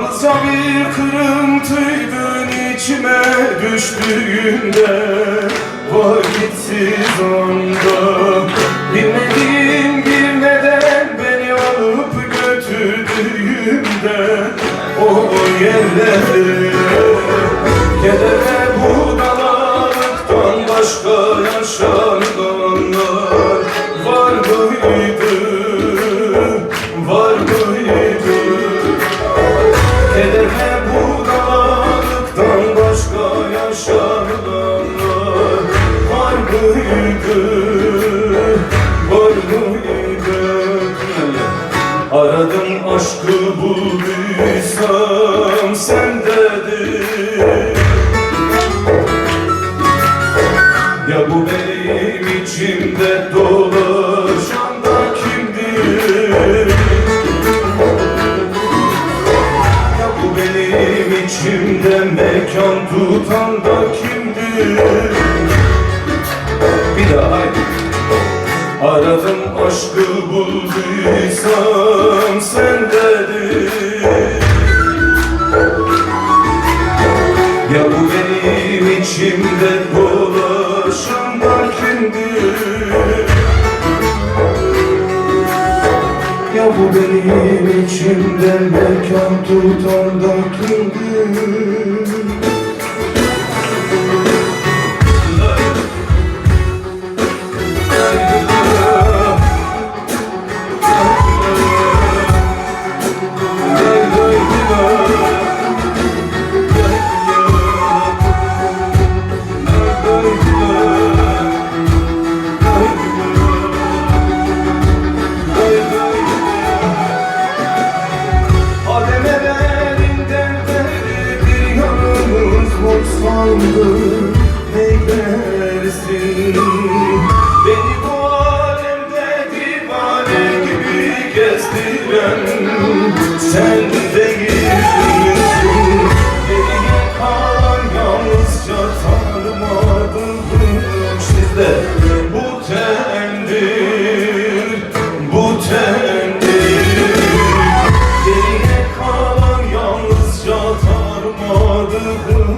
Yalnızca bir kırıntıydın içime düştüğümde, vakitsiz anda. Bilmediğim bir neden beni alıp götürdüğümde, o yerlere keder ve buğdalalıktan başka yaşananlar var mıydı? Var mıydı? Keder ve buğdalalıktan başka yaşananlar var mıydı? Var mıydı? Aradım aşkı bulduysam sendedir. Ya bu benim içimde dolaşan da kimdir? Ya bu benim içimde mekan tutan da kimdir? Bir daha haydi. Aradım aşkı bulduysam sendedir. Ya bu benim içimde dolaşan da kimdir? Ya bu benim içimde mekan tutan da kimdir? Neylersin beni bu alemde divane gibi gezdiren sen değilsin. Geriye kalan yalnızca tanımadığım sizde bu tendir, bu tendir. Geriye kalan yalnızca tanımadığım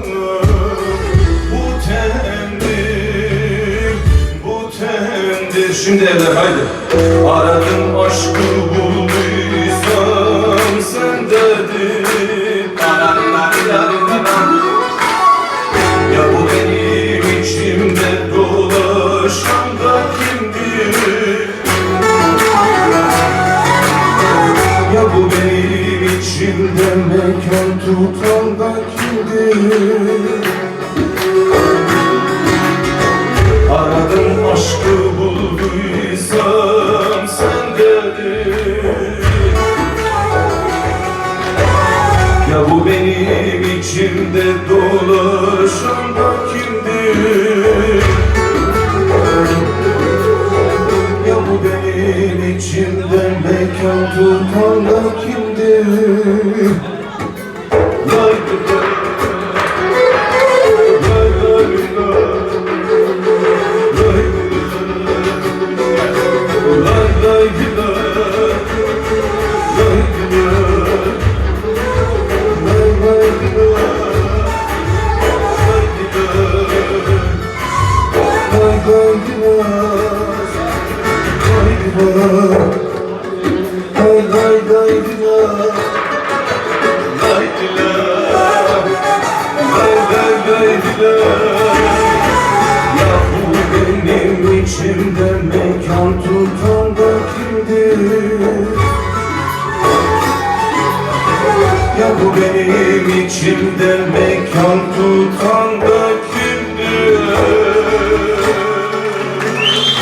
şimdi evler haydi. Aradım aşkı bulduysam sendedir. Ya bu benim içimde dolaşan da kimdir? Ya bu benim içimde mekan tutan da kimdir? Aradım aşkı bulduysam sendedir. Ya bu benim içimde dolaşan da kimdir? Ya bu benim içimde mekan tutan da kimdir? Ya bu benim içimde mekan tutan da kimdir? Ya bu benim içimde mekan tutan